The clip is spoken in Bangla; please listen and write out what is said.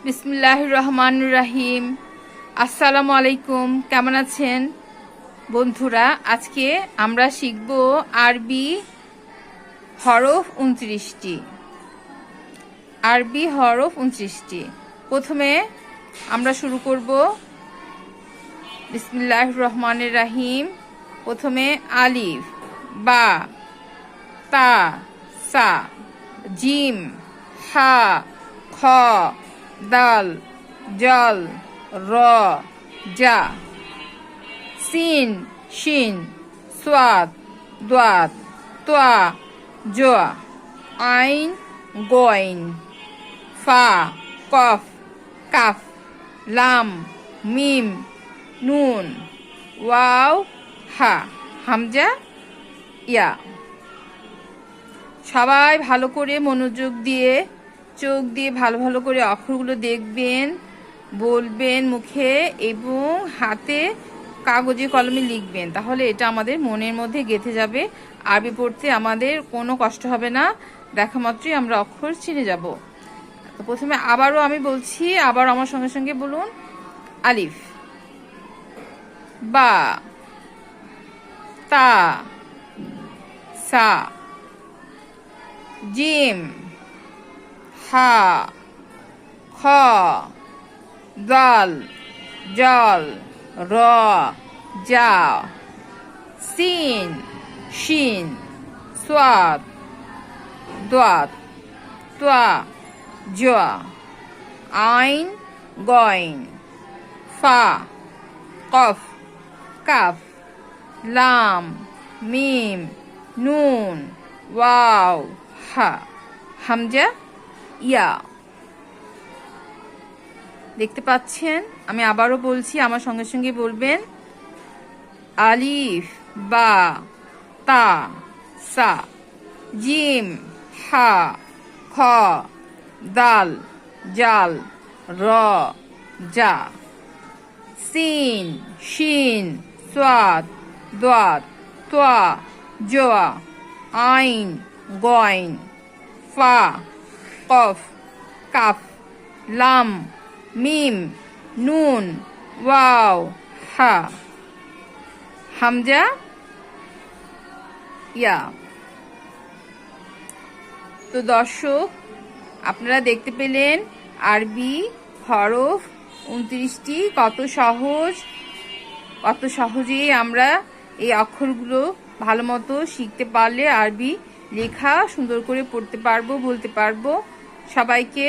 বিসমিল্লাহির রহমানির রহিম। আসসালামু আলাইকুম। কেমন আছেন বন্ধুরা? আজকে আমরা শিখব আরবি হরফ 29টি। আরবি হরফ 29টি। প্রথমে আমরা শুরু করব বিসমিল্লাহির রহমানির রহিম। প্রথমে আলিফ, বা, তা, সা, জিম, হা, খ, দাল, জল, র, জা, সিন, শিন, সোয়াদ, দোয়াত, তোয়া, জোয়া, আইন, গইন, ফা, কফ, কাফ, লাম, মিম, নুন, ওয়াও, হা, হামজা, ইয়া। সবাই ভালো করে মনোযোগ দিয়ে চোখ দিয়ে ভালো ভালো করে অক্ষরগুলো দেখবেন, বলবেন মুখে এবং হাতে কাগজে কলমে লিখবেন। তাহলে এটা আমাদের মনের মধ্যে গেঁথে যাবে। আরবি পড়তে আমাদের কোনো কষ্ট হবে না, দেখা মাত্রই আমরা অক্ষর চিনে যাব। তো প্রথমে আবারও আমি বলছি, আবার আমার সঙ্গে সঙ্গে বলুন। আলিফ, বা, তা, সা, জিম, হা, খ, দাল, জল, র, জা, সিন, শিন, সোয়াদ, দোয়াত, তোয়া, জোয়া, আইন, গইন, ফা, কফ, কাফ, লাম, মিম, নুন, ওয়াও, হা, হামজা, ইয়া। দেখতে পাচ্ছেন? আমি আবারও বলছি, আমার সঙ্গে সঙ্গে বলবেন। আলিফ, বা, তা, সা, জিম, হা, খ, দাল, জাল, র, জা, সিন, শিন, সোয়াদ, দোয়াত, তোয়া, জোয়া, আইন, গইন, ফা, কফ, কাফ, লাম, মিম, নুন, ওয়াও, হা, হামজা, ইয়া। তো দর্শক, আপনারা দেখতে পেলেন আরবি হরফ 29টি কত সহজ, কত সহজেই আমরা এই অক্ষরগুলো ভালো মতো শিখতে পারলে আরবি লেখা সুন্দর করে পড়তে পারবো, বলতে পারবো। সবাইকে